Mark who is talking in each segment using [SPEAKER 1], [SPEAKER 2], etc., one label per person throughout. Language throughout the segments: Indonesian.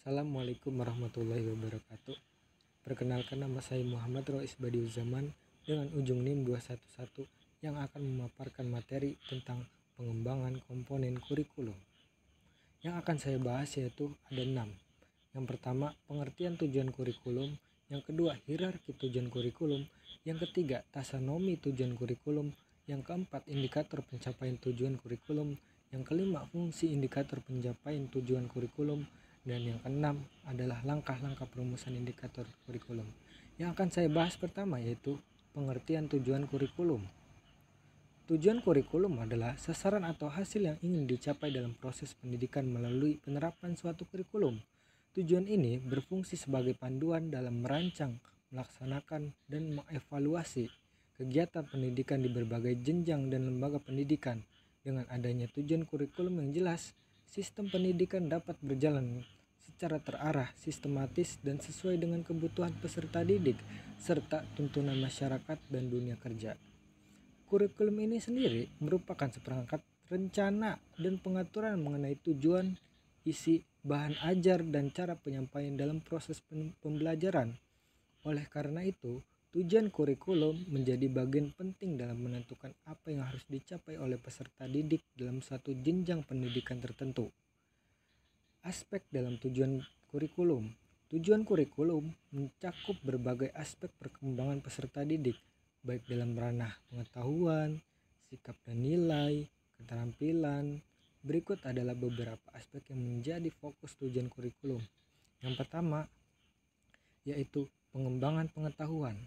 [SPEAKER 1] Assalamualaikum warahmatullahi wabarakatuh. Perkenalkan, nama saya Muhammad Rois Badiuzaman dengan ujung NIM 211 yang akan memaparkan materi tentang pengembangan komponen kurikulum. Yang akan saya bahas yaitu ada 6. Yang pertama, pengertian tujuan kurikulum. Yang kedua, hierarki tujuan kurikulum. Yang ketiga, taksonomi tujuan kurikulum. Yang keempat, indikator pencapaian tujuan kurikulum. Yang kelima, fungsi indikator pencapaian tujuan kurikulum. Dan yang keenam adalah langkah-langkah perumusan indikator kurikulum. Yang akan saya bahas pertama yaitu pengertian tujuan kurikulum. Tujuan kurikulum adalah sasaran atau hasil yang ingin dicapai dalam proses pendidikan melalui penerapan suatu kurikulum. Tujuan ini berfungsi sebagai panduan dalam merancang, melaksanakan, dan mengevaluasi kegiatan pendidikan di berbagai jenjang dan lembaga pendidikan. Dengan adanya tujuan kurikulum yang jelas, sistem pendidikan dapat berjalan secara terarah, sistematis, dan sesuai dengan kebutuhan peserta didik, serta tuntunan masyarakat dan dunia kerja. Kurikulum ini sendiri merupakan seperangkat rencana dan pengaturan mengenai tujuan, isi, bahan ajar, dan cara penyampaian dalam proses pembelajaran. Oleh karena itu, tujuan kurikulum menjadi bagian penting dalam menentukan apa yang harus dicapai oleh peserta didik dalam satu jenjang pendidikan tertentu. Aspek dalam tujuan kurikulum. Tujuan kurikulum mencakup berbagai aspek perkembangan peserta didik, baik dalam ranah pengetahuan, sikap dan nilai, keterampilan. Berikut adalah beberapa aspek yang menjadi fokus tujuan kurikulum. Yang pertama, yaitu pengembangan pengetahuan.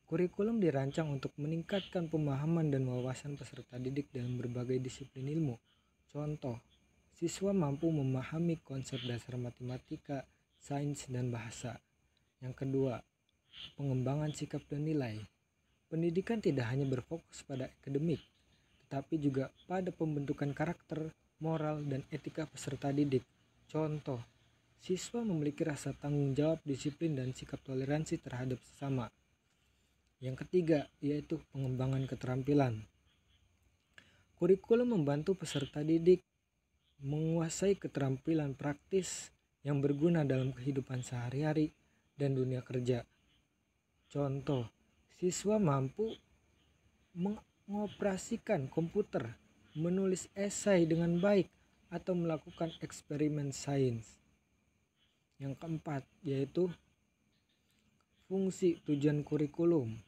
[SPEAKER 1] Kurikulum dirancang untuk meningkatkan pemahaman dan wawasan peserta didik dalam berbagai disiplin ilmu. Contoh, siswa mampu memahami konsep dasar matematika, sains, dan bahasa. Yang kedua, pengembangan sikap dan nilai. Pendidikan tidak hanya berfokus pada akademik, tetapi juga pada pembentukan karakter, moral, dan etika peserta didik. Contoh, siswa memiliki rasa tanggung jawab, disiplin, dan sikap toleransi terhadap sesama. Yang ketiga, yaitu pengembangan keterampilan. Kurikulum membantu peserta didik menguasai keterampilan praktis yang berguna dalam kehidupan sehari-hari dan dunia kerja. Contoh, siswa mampu mengoperasikan komputer, menulis esai dengan baik, atau melakukan eksperimen sains. Yang keempat, yaitu fungsi tujuan kurikulum.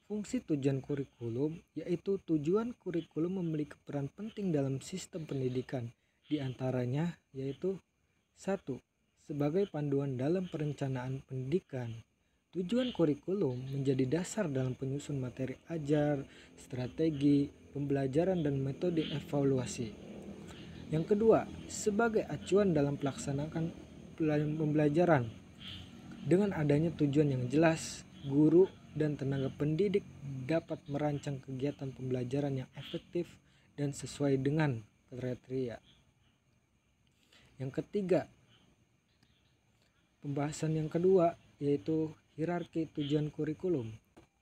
[SPEAKER 1] Fungsi tujuan kurikulum yaitu tujuan kurikulum memiliki peran penting dalam sistem pendidikan, di antaranya yaitu 1. Sebagai panduan dalam perencanaan pendidikan. Tujuan kurikulum menjadi dasar dalam penyusun materi ajar, strategi, pembelajaran, dan metode evaluasi. Yang kedua, sebagai acuan dalam pelaksanaan pembelajaran. Dengan adanya tujuan yang jelas, guru dan tenaga pendidik dapat merancang kegiatan pembelajaran yang efektif dan sesuai dengan kriteria. Yang ketiga, pembahasan yang kedua yaitu hierarki tujuan kurikulum.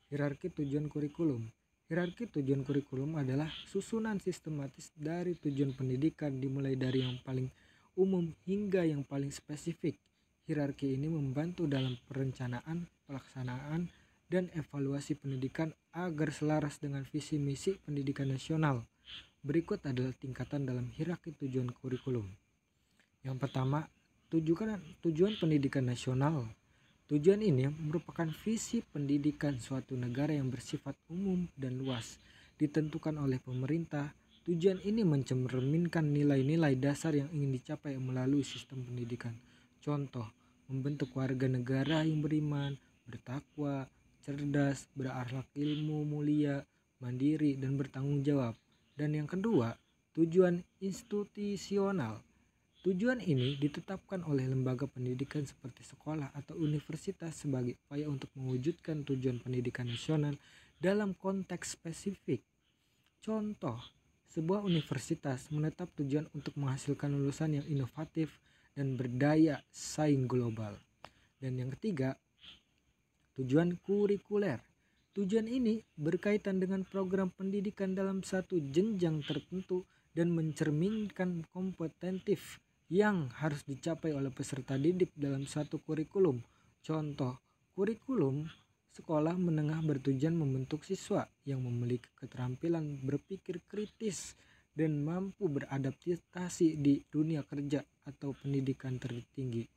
[SPEAKER 1] Hierarki tujuan kurikulum. Hierarki tujuan kurikulum adalah susunan sistematis dari tujuan pendidikan dimulai dari yang paling umum hingga yang paling spesifik. Hierarki ini membantu dalam perencanaan, pelaksanaan, dan evaluasi pendidikan agar selaras dengan visi misi pendidikan nasional. Berikut adalah tingkatan dalam hierarki tujuan kurikulum. Yang pertama, tujuan pendidikan nasional. Tujuan ini merupakan visi pendidikan suatu negara yang bersifat umum dan luas, ditentukan oleh pemerintah. Tujuan ini mencerminkan nilai-nilai dasar yang ingin dicapai melalui sistem pendidikan. Contoh, membentuk warga negara yang beriman, bertakwa, cerdas, berakhlak ilmu mulia, mandiri, dan bertanggung jawab. Dan yang kedua, tujuan institusional. Tujuan ini ditetapkan oleh lembaga pendidikan seperti sekolah atau universitas sebagai upaya untuk mewujudkan tujuan pendidikan nasional dalam konteks spesifik. Contoh, sebuah universitas menetap tujuan untuk menghasilkan lulusan yang inovatif dan berdaya saing global. Dan yang ketiga, tujuan kurikuler. Tujuan ini berkaitan dengan program pendidikan dalam satu jenjang tertentu dan mencerminkan kompetentif yang harus dicapai oleh peserta didik dalam satu kurikulum. Contoh, kurikulum sekolah menengah bertujuan membentuk siswa yang memiliki keterampilan berpikir kritis dan mampu beradaptasi di dunia kerja atau pendidikan tertinggi.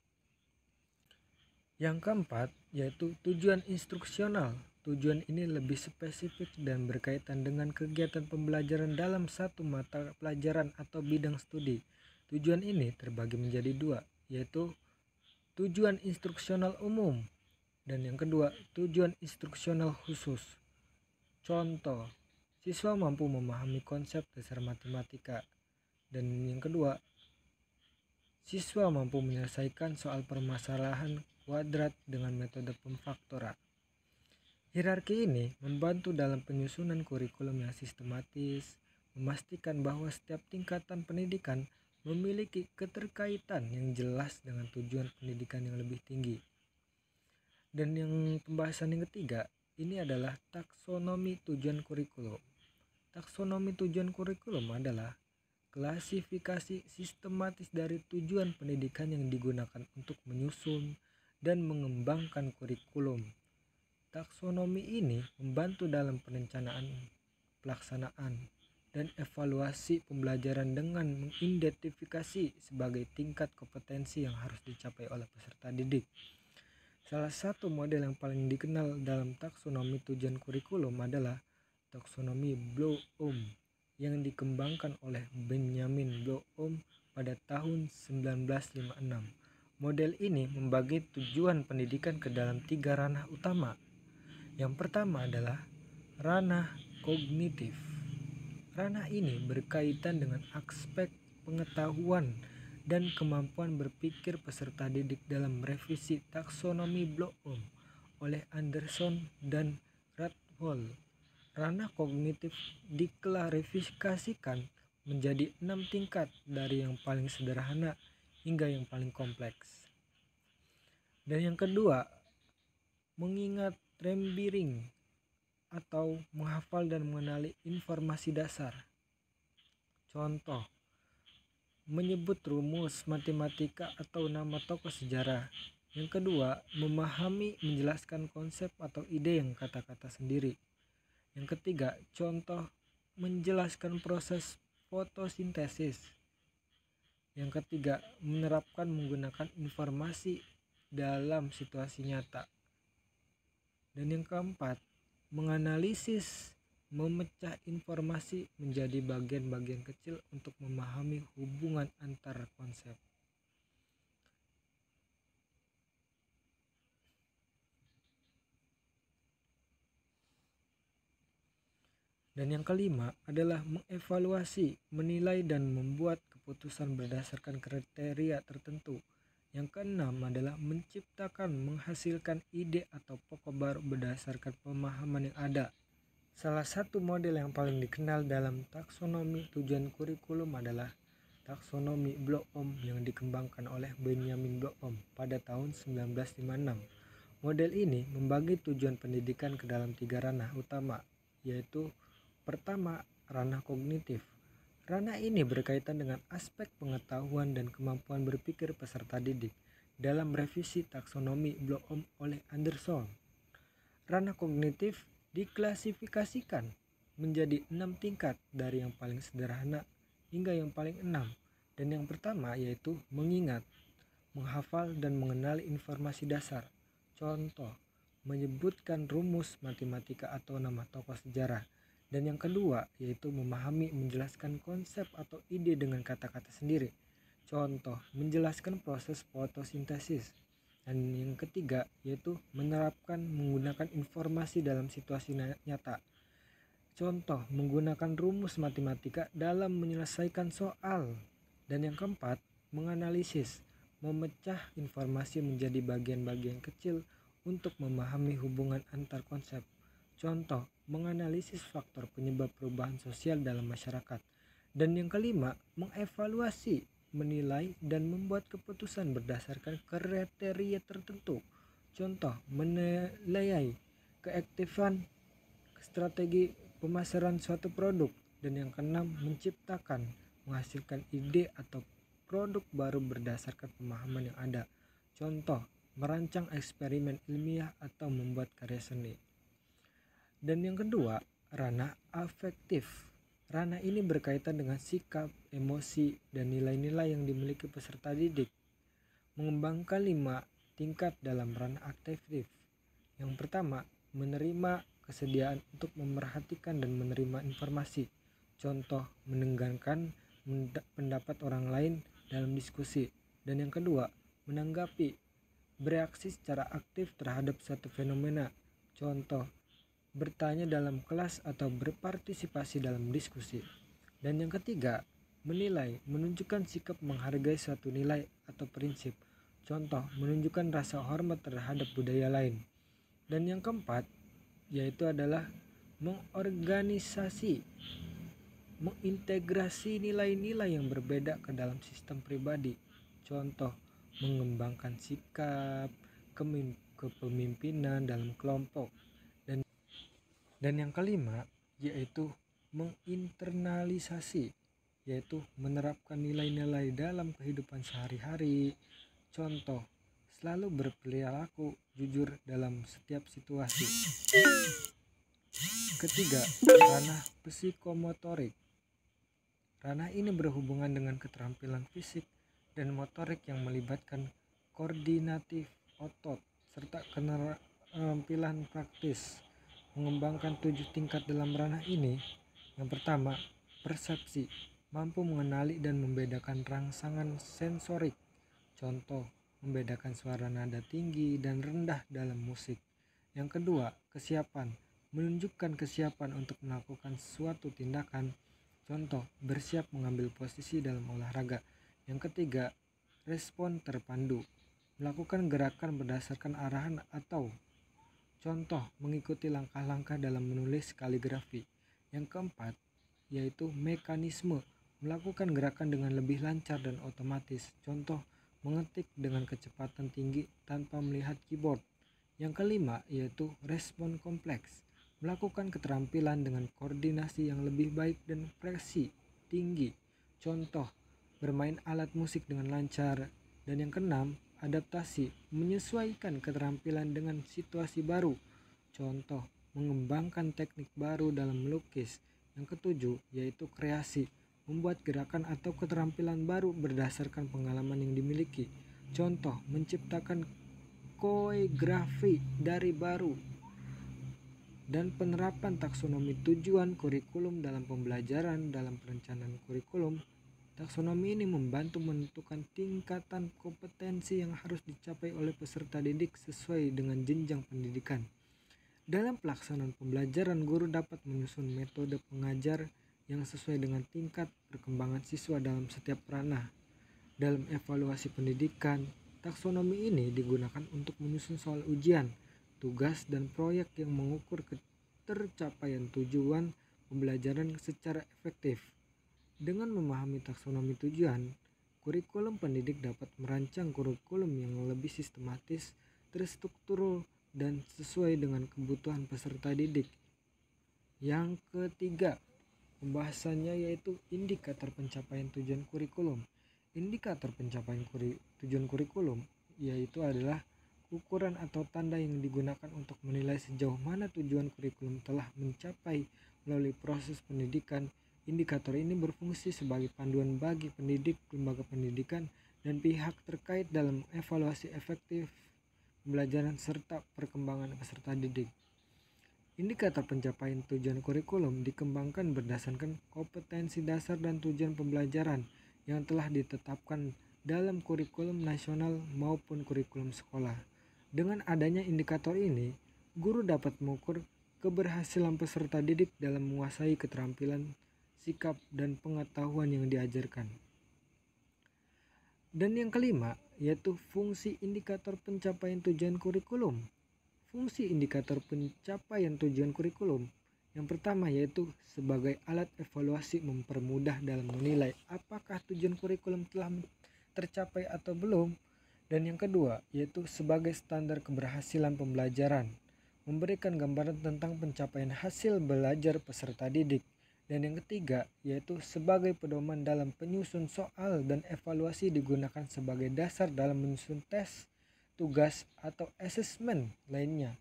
[SPEAKER 1] Yang keempat, yaitu tujuan instruksional. Tujuan ini lebih spesifik dan berkaitan dengan kegiatan pembelajaran dalam satu mata pelajaran atau bidang studi. Tujuan ini terbagi menjadi dua, yaitu tujuan instruksional umum dan yang kedua, tujuan instruksional khusus. Contoh, siswa mampu memahami konsep dasar matematika. Dan yang kedua, siswa mampu menyelesaikan soal permasalahan kuadrat dengan metode pemfaktoran. Hierarki ini membantu dalam penyusunan kurikulum yang sistematis, memastikan bahwa setiap tingkatan pendidikan memiliki keterkaitan yang jelas dengan tujuan pendidikan yang lebih tinggi. Dan yang pembahasan yang ketiga, ini adalah taksonomi tujuan kurikulum. Taksonomi tujuan kurikulum adalah klasifikasi sistematis dari tujuan pendidikan yang digunakan untuk menyusun dan mengembangkan kurikulum. Taksonomi ini membantu dalam perencanaan, pelaksanaan, dan evaluasi pembelajaran dengan mengidentifikasi sebagai tingkat kompetensi yang harus dicapai oleh peserta didik. Salah satu model yang paling dikenal dalam taksonomi tujuan kurikulum adalah taksonomi Bloom yang dikembangkan oleh Benjamin Bloom pada tahun 1956. Model ini membagi tujuan pendidikan ke dalam 3 ranah utama. Yang pertama adalah ranah kognitif. Ranah ini berkaitan dengan aspek pengetahuan dan kemampuan berpikir peserta didik dalam revisi taksonomi Bloom oleh Anderson dan Radwell. Ranah kognitif diklarifikasikan menjadi 6 tingkat dari yang paling sederhana hingga yang paling kompleks. Dan yang kedua, mengingat remembering atau menghafal dan mengenali informasi dasar. Contoh, menyebut rumus matematika atau nama tokoh sejarah. Yang kedua, memahami menjelaskan konsep atau ide yang kata-kata sendiri. Yang ketiga, contoh menjelaskan proses fotosintesis. Yang ketiga, menerapkan menggunakan informasi dalam situasi nyata. Dan yang keempat, menganalisis, memecah informasi menjadi bagian-bagian kecil untuk memahami hubungan antar konsep. Dan yang kelima adalah mengevaluasi, menilai dan membuat keputusan berdasarkan kriteria tertentu. Yang keenam adalah menciptakan, menghasilkan ide atau pokok baru berdasarkan pemahaman yang ada. Salah satu model yang paling dikenal dalam taksonomi tujuan kurikulum adalah taksonomi Bloom yang dikembangkan oleh Benjamin Bloom pada tahun 1956. Model ini membagi tujuan pendidikan ke dalam 3 ranah utama, yaitu pertama, ranah kognitif. Ranah ini berkaitan dengan aspek pengetahuan dan kemampuan berpikir peserta didik dalam revisi taksonomi Bloom oleh Anderson. Ranah kognitif diklasifikasikan menjadi 6 tingkat dari yang paling sederhana hingga yang paling 6. Dan yang pertama yaitu mengingat, menghafal dan mengenali informasi dasar. Contoh, menyebutkan rumus matematika atau nama tokoh sejarah. Dan yang kedua yaitu memahami menjelaskan konsep atau ide dengan kata-kata sendiri. Contoh, menjelaskan proses fotosintesis. Dan yang ketiga yaitu menerapkan menggunakan informasi dalam situasi nyata. Contoh, menggunakan rumus matematika dalam menyelesaikan soal. Dan yang keempat, menganalisis, memecah informasi menjadi bagian-bagian kecil untuk memahami hubungan antar konsep. Contoh, menganalisis faktor penyebab perubahan sosial dalam masyarakat. Dan yang kelima, mengevaluasi, menilai dan membuat keputusan berdasarkan kriteria tertentu. Contoh, menilai keefektifan strategi pemasaran suatu produk. Dan yang keenam, menciptakan, menghasilkan ide atau produk baru berdasarkan pemahaman yang ada. Contoh, merancang eksperimen ilmiah atau membuat karya seni. Dan yang kedua, ranah afektif. Ranah ini berkaitan dengan sikap, emosi, dan nilai-nilai yang dimiliki peserta didik. Mengembangkan 5 tingkat dalam ranah afektif. Yang pertama, menerima kesediaan untuk memerhatikan dan menerima informasi. Contoh, mendengarkan pendapat orang lain dalam diskusi. Dan yang kedua, menanggapi, bereaksi secara aktif terhadap suatu fenomena. Contoh, bertanya dalam kelas atau berpartisipasi dalam diskusi. Dan yang ketiga, menilai, menunjukkan sikap menghargai suatu nilai atau prinsip. Contoh, menunjukkan rasa hormat terhadap budaya lain. Dan yang keempat, yaitu adalah mengorganisasi, mengintegrasi nilai-nilai yang berbeda ke dalam sistem pribadi. Contoh, mengembangkan sikap, kepemimpinan dalam kelompok. Dan yang kelima, yaitu menginternalisasi, yaitu menerapkan nilai-nilai dalam kehidupan sehari-hari. Contoh, selalu berperilaku jujur dalam setiap situasi. Ketiga, ranah psikomotorik. Ranah ini berhubungan dengan keterampilan fisik dan motorik yang melibatkan koordinatif otot serta keterampilan praktis. Mengembangkan 7 tingkat dalam ranah ini. Yang pertama, persepsi, mampu mengenali dan membedakan rangsangan sensorik. Contoh, membedakan suara nada tinggi dan rendah dalam musik. Yang kedua, kesiapan, menunjukkan kesiapan untuk melakukan suatu tindakan. Contoh, bersiap mengambil posisi dalam olahraga. Yang ketiga, respon terpandu, melakukan gerakan berdasarkan arahan atau contoh, mengikuti langkah-langkah dalam menulis kaligrafi. Yang keempat, yaitu mekanisme, melakukan gerakan dengan lebih lancar dan otomatis. Contoh, mengetik dengan kecepatan tinggi tanpa melihat keyboard. Yang kelima, yaitu respon kompleks, melakukan keterampilan dengan koordinasi yang lebih baik dan presi tinggi. Contoh, bermain alat musik dengan lancar. Dan yang keenam, adaptasi, menyesuaikan keterampilan dengan situasi baru. Contoh, mengembangkan teknik baru dalam melukis. Yang ketujuh, yaitu kreasi, membuat gerakan atau keterampilan baru berdasarkan pengalaman yang dimiliki. Contoh, menciptakan koreografi dari baru. Dan penerapan taksonomi tujuan kurikulum dalam pembelajaran dalam perencanaan kurikulum. Taksonomi ini membantu menentukan tingkatan kompetensi yang harus dicapai oleh peserta didik sesuai dengan jenjang pendidikan. Dalam pelaksanaan pembelajaran, guru dapat menyusun metode pengajar yang sesuai dengan tingkat perkembangan siswa dalam setiap ranah. Dalam evaluasi pendidikan, taksonomi ini digunakan untuk menyusun soal ujian, tugas, dan proyek yang mengukur ketercapaian tujuan pembelajaran secara efektif. Dengan memahami taksonomi tujuan, kurikulum pendidik dapat merancang kurikulum yang lebih sistematis, terstruktur, dan sesuai dengan kebutuhan peserta didik. Yang ketiga, pembahasannya yaitu indikator pencapaian tujuan kurikulum. Indikator pencapaian tujuan kurikulum yaitu adalah ukuran atau tanda yang digunakan untuk menilai sejauh mana tujuan kurikulum telah mencapai melalui proses pendidikan. Indikator ini berfungsi sebagai panduan bagi pendidik, lembaga pendidikan, dan pihak terkait dalam evaluasi efektif pembelajaran serta perkembangan peserta didik. Indikator pencapaian tujuan kurikulum dikembangkan berdasarkan kompetensi dasar dan tujuan pembelajaran yang telah ditetapkan dalam kurikulum nasional maupun kurikulum sekolah. Dengan adanya indikator ini, guru dapat mengukur keberhasilan peserta didik dalam menguasai keterampilan, sikap, dan pengetahuan yang diajarkan. Dan yang kelima, yaitu fungsi indikator pencapaian tujuan kurikulum. Fungsi indikator pencapaian tujuan kurikulum yang pertama yaitu sebagai alat evaluasi mempermudah dalam menilai apakah tujuan kurikulum telah tercapai atau belum. Dan yang kedua yaitu sebagai standar keberhasilan pembelajaran, memberikan gambaran tentang pencapaian hasil belajar peserta didik. Dan yang ketiga, yaitu sebagai pedoman dalam penyusun soal dan evaluasi digunakan sebagai dasar dalam menyusun tes, tugas, atau asesmen lainnya.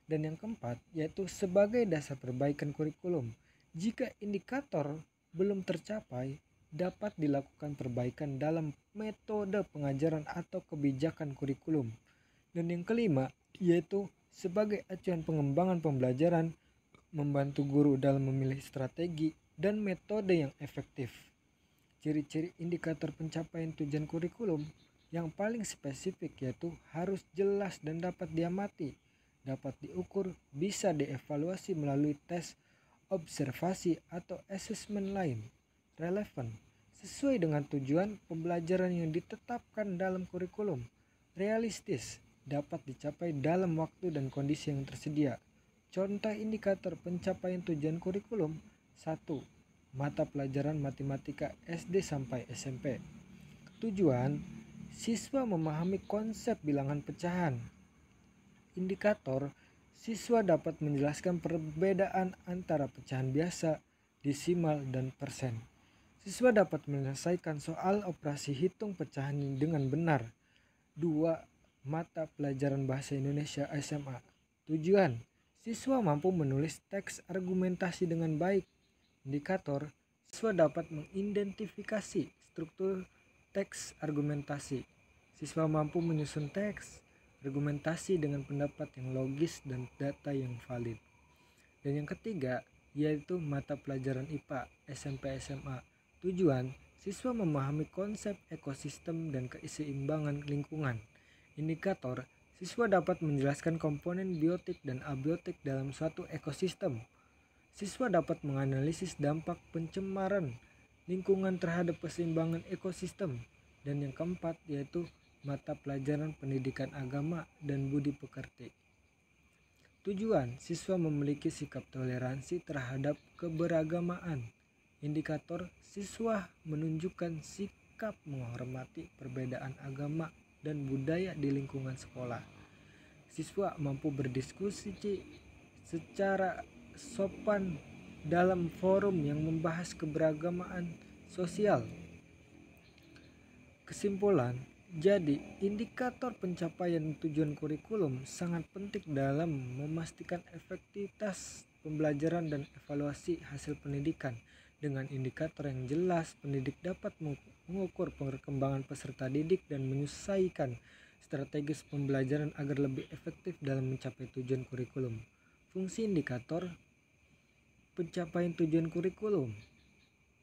[SPEAKER 1] Dan yang keempat, yaitu sebagai dasar perbaikan kurikulum. Jika indikator belum tercapai, dapat dilakukan perbaikan dalam metode pengajaran atau kebijakan kurikulum. Dan yang kelima, yaitu sebagai acuan pengembangan pembelajaran, membantu guru dalam memilih strategi dan metode yang efektif. Ciri-ciri indikator pencapaian tujuan kurikulum yang paling spesifik yaitu harus jelas dan dapat diamati, dapat diukur, bisa dievaluasi melalui tes, observasi, atau asesmen lain. Relevan, sesuai dengan tujuan pembelajaran yang ditetapkan dalam kurikulum. Realistis, dapat dicapai dalam waktu dan kondisi yang tersedia. Contoh indikator pencapaian tujuan kurikulum: 1. Mata pelajaran matematika SD sampai SMP. Tujuan, siswa memahami konsep bilangan pecahan. Indikator, siswa dapat menjelaskan perbedaan antara pecahan biasa, desimal, dan persen. Siswa dapat menyelesaikan soal operasi hitung pecahan dengan benar. 2. Mata pelajaran bahasa Indonesia SMA. Tujuan, siswa mampu menulis teks argumentasi dengan baik. Indikator, siswa dapat mengidentifikasi struktur teks argumentasi. Siswa mampu menyusun teks argumentasi dengan pendapat yang logis dan data yang valid. Dan yang ketiga, yaitu mata pelajaran IPA SMP SMA. Tujuan, siswa memahami konsep ekosistem dan keseimbangan lingkungan. Indikator, siswa dapat menjelaskan komponen biotik dan abiotik dalam suatu ekosistem. Siswa dapat menganalisis dampak pencemaran lingkungan terhadap keseimbangan ekosistem. Dan yang keempat, yaitu mata pelajaran pendidikan agama dan budi pekerti. Tujuan, siswa memiliki sikap toleransi terhadap keberagamaan. Indikator, siswa menunjukkan sikap menghormati perbedaan agama dan budaya di lingkungan sekolah. Siswa mampu berdiskusi secara sopan dalam forum yang membahas keberagaman sosial. Kesimpulan, jadi indikator pencapaian tujuan kurikulum sangat penting dalam memastikan efektivitas pembelajaran dan evaluasi hasil pendidikan. Dengan indikator yang jelas, pendidik dapat mengukur perkembangan peserta didik dan menyesuaikan strategis pembelajaran agar lebih efektif dalam mencapai tujuan kurikulum. Fungsi indikator pencapaian tujuan kurikulum.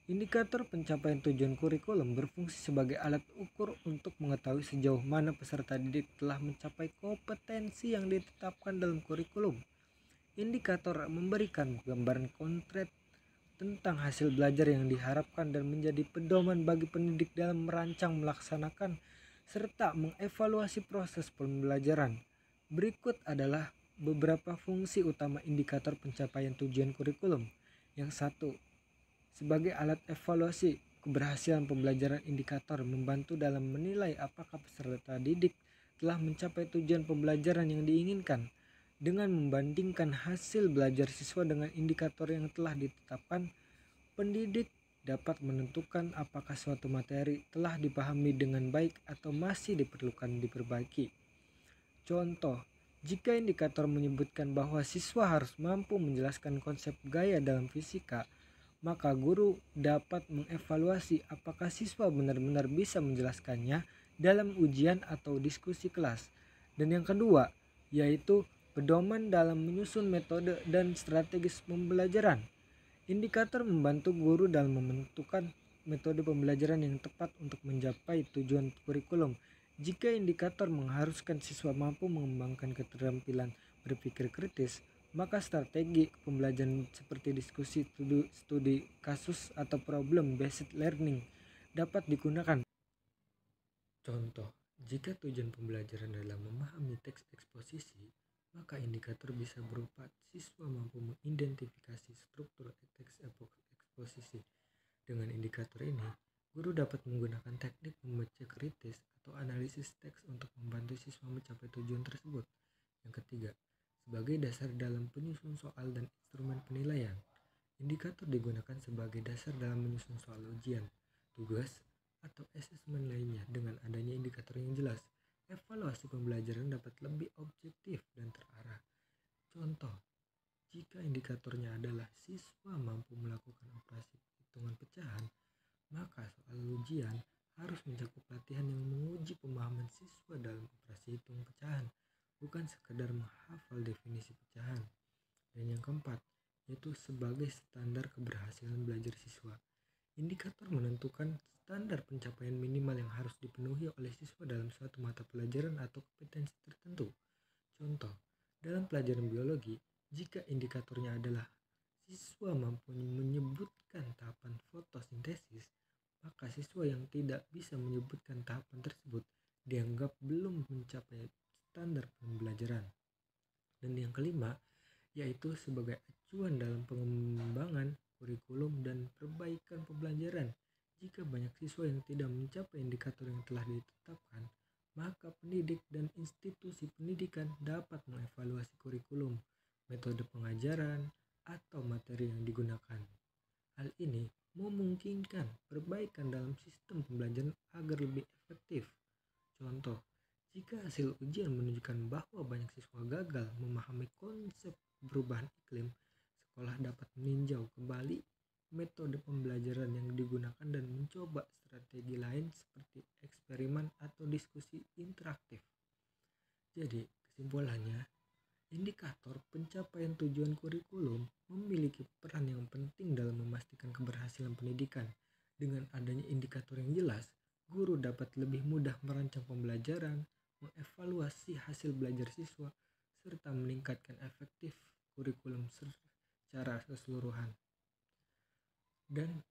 [SPEAKER 1] Indikator pencapaian tujuan kurikulum berfungsi sebagai alat ukur untuk mengetahui sejauh mana peserta didik telah mencapai kompetensi yang ditetapkan dalam kurikulum. Indikator memberikan gambaran konkret tentang hasil belajar yang diharapkan dan menjadi pedoman bagi pendidik dalam merancang, melaksanakan, serta mengevaluasi proses pembelajaran. Berikut adalah beberapa fungsi utama indikator pencapaian tujuan kurikulum. Yang satu, sebagai alat evaluasi keberhasilan pembelajaran. Indikator membantu dalam menilai apakah peserta didik telah mencapai tujuan pembelajaran yang diinginkan. Dengan membandingkan hasil belajar siswa dengan indikator yang telah ditetapkan, pendidik dapat menentukan apakah suatu materi telah dipahami dengan baik atau masih diperlukan diperbaiki. Contoh, jika indikator menyebutkan bahwa siswa harus mampu menjelaskan konsep gaya dalam fisika, maka guru dapat mengevaluasi apakah siswa benar-benar bisa menjelaskannya dalam ujian atau diskusi kelas. Dan yang kedua, yaitu pedoman dalam menyusun metode dan strategis pembelajaran. Indikator membantu guru dalam menentukan metode pembelajaran yang tepat untuk mencapai tujuan kurikulum. Jika indikator mengharuskan siswa mampu mengembangkan keterampilan berpikir kritis, maka strategi pembelajaran seperti diskusi, studi kasus, atau problem based learning dapat digunakan. Contoh, jika tujuan pembelajaran adalah memahami teks eksposisi, maka indikator bisa berupa siswa mampu mengidentifikasi struktur teks eksposisi. Dengan indikator ini, guru dapat menggunakan teknik membaca kritis atau analisis teks untuk membantu siswa mencapai tujuan tersebut. Yang ketiga, sebagai dasar dalam penyusun soal dan instrumen penilaian. Indikator digunakan sebagai dasar dalam menyusun soal ujian, tugas, atau asesmen lainnya. Dengan adanya indikator yang jelas, evaluasi pembelajaran dapat lebih objektif dan terarah. Contoh, jika indikatornya adalah siswa mampu melakukan operasi hitungan pecahan, maka soal ujian harus mencakup latihan yang menguji pemahaman siswa dalam operasi hitung pecahan, bukan sekadar menghafal definisi pecahan. Dan yang keempat, yaitu sebagai standar keberhasilan belajar siswa. Indikator menentukan standar pencapaian minimal yang harus dipenuhi oleh siswa dalam suatu mata pelajaran atau kompetensi tertentu. Contoh, dalam pelajaran biologi, jika indikatornya adalah siswa mampu menyebutkan tahapan fotosintesis, maka siswa yang tidak bisa menyebutkan tahapan tersebut dianggap belum mencapai standar pembelajaran. Dan yang kelima, yaitu sebagai acuan dalam pengembangan kurikulum dan perbaikan pembelajaran. Jika banyak siswa yang tidak mencapai indikator yang telah ditetapkan, maka pendidik dan institusi pendidikan dapat mengevaluasi kurikulum, metode pengajaran, atau materi yang digunakan. Hal ini memungkinkan perbaikan dalam sistem pembelajaran agar lebih efektif. Contoh, jika hasil ujian menunjukkan bahwa banyak siswa gagal memahami konsep perubahan iklim, sekolah dapat meninjau kembali metode pembelajaran yang digunakan dan mencoba strategi lain seperti eksperimen atau diskusi interaktif. Jadi, kesimpulannya, indikator pencapaian tujuan kurikulum memiliki peran yang penting dalam memastikan keberhasilan pendidikan. Dengan adanya indikator yang jelas, guru dapat lebih mudah merancang pembelajaran, mengevaluasi hasil belajar siswa, serta meningkatkan efektif kurikulum secara keseluruhan. Dan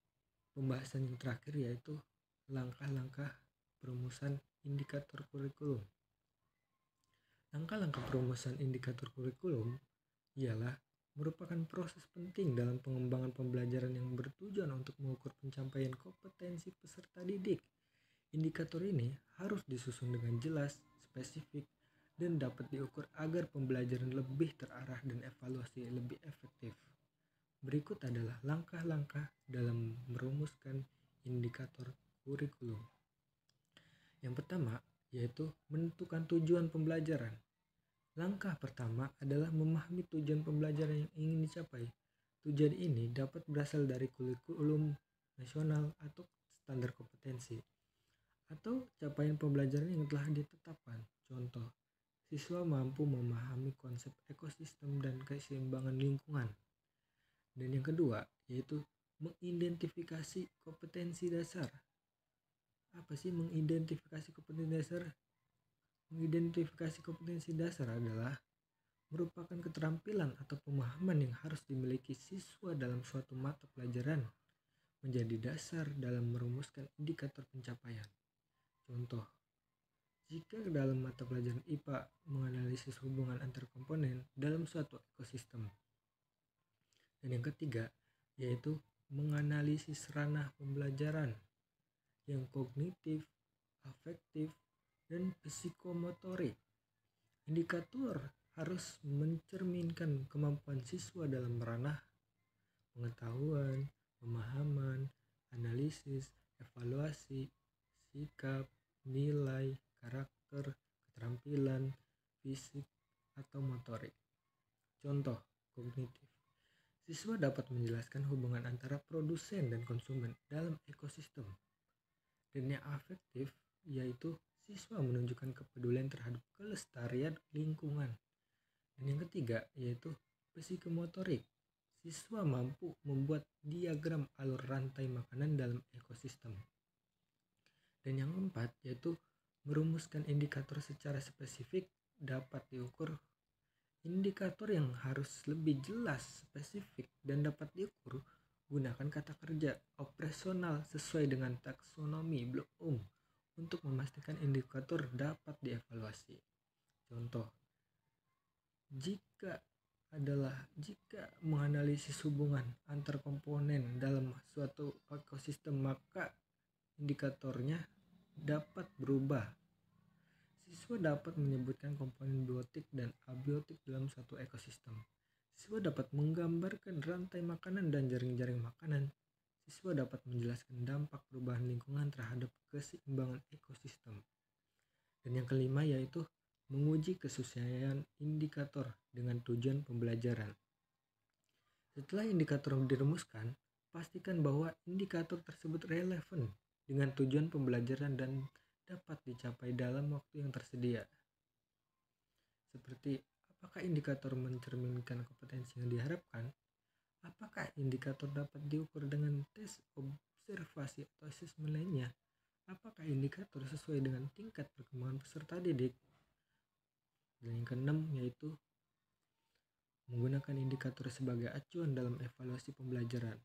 [SPEAKER 1] pembahasan yang terakhir yaitu langkah-langkah perumusan indikator kurikulum. Langkah-langkah perumusan indikator kurikulum ialah merupakan proses penting dalam pengembangan pembelajaran yang bertujuan untuk mengukur pencapaian kompetensi peserta didik. Indikator ini harus disusun dengan jelas, spesifik, dan dapat diukur agar pembelajaran lebih terarah dan evaluasi lebih efektif. Berikut adalah langkah-langkah dalam merumuskan indikator kurikulum. Yang pertama, yaitu menentukan tujuan pembelajaran. Langkah pertama adalah memahami tujuan pembelajaran yang ingin dicapai. Tujuan ini dapat berasal dari kurikulum nasional atau standar kompetensi, atau capaian pembelajaran yang telah ditetapkan. Contoh, siswa mampu memahami konsep ekosistem dan keseimbangan lingkungan. Dan yang kedua, yaitu mengidentifikasi kompetensi dasar. Apa sih mengidentifikasi kompetensi dasar? Mengidentifikasi kompetensi dasar adalah merupakan keterampilan atau pemahaman yang harus dimiliki siswa dalam suatu mata pelajaran, menjadi dasar dalam merumuskan indikator pencapaian. Contoh, jika dalam mata pelajaran IPA menganalisis hubungan antar komponen dalam suatu ekosistem. Dan yang ketiga, yaitu menganalisis ranah pembelajaran yang kognitif, afektif, dan psikomotorik. Indikator harus mencerminkan kemampuan siswa dalam ranah pengetahuan, pemahaman, analisis, evaluasi, sikap, nilai, karakter, keterampilan, fisik, atau motorik. Contoh, kognitif. Siswa dapat menjelaskan hubungan antara produsen dan konsumen dalam ekosistem. Dan yang afektif, yaitu siswa menunjukkan kepedulian terhadap kelestarian lingkungan. Dan yang ketiga, yaitu psikomotorik. Siswa mampu membuat diagram alur rantai makanan dalam ekosistem. Dan yang keempat, yaitu merumuskan indikator secara spesifik dapat diukur. Indikator yang harus lebih jelas, spesifik, dan dapat diukur gunakan kata kerja operasional sesuai dengan taksonomi Bloom untuk memastikan indikator dapat dievaluasi. Contoh, jika menganalisis hubungan antar komponen dalam suatu ekosistem, maka indikatornya dapat berubah. Siswa dapat menyebutkan komponen biotik dan abiotik dalam suatu ekosistem. Siswa dapat menggambarkan rantai makanan dan jaring-jaring makanan. Siswa dapat menjelaskan dampak perubahan lingkungan terhadap keseimbangan ekosistem. Dan yang kelima yaitu menguji kesesuaian indikator dengan tujuan pembelajaran. Setelah indikator dirumuskan, pastikan bahwa indikator tersebut relevan dengan tujuan pembelajaran dan dapat dicapai dalam waktu yang tersedia. Seperti apakah indikator mencerminkan kompetensi yang diharapkan? Apakah indikator dapat diukur dengan tes observasi atau asesmen lainnya? Apakah indikator sesuai dengan tingkat perkembangan peserta didik? Dan yang keenam yaitu menggunakan indikator sebagai acuan dalam evaluasi pembelajaran.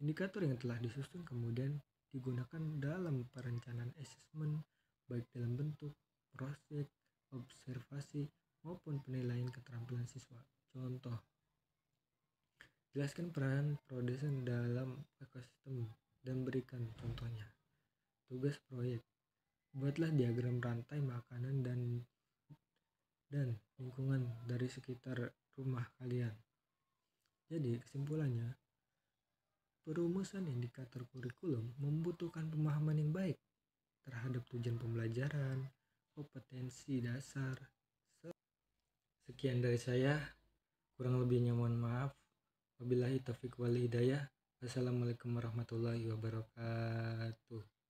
[SPEAKER 1] Indikator yang telah disusun kemudian digunakan dalam perencanaan asesmen baik dalam bentuk proyek, observasi, maupun penilaian keterampilan siswa. Contoh, jelaskan peran produsen dalam ekosistem dan berikan contohnya. Tugas proyek, buatlah diagram rantai makanan dan lingkungan dari sekitar rumah kalian. Jadi kesimpulannya, perumusan indikator kurikulum membutuhkan pemahaman yang baik terhadap tujuan pembelajaran, kompetensi dasar. Sekian dari saya, kurang lebihnya mohon maaf. Wabillahi taufiq wal hidayah. Wassalamualaikum warahmatullahi wabarakatuh.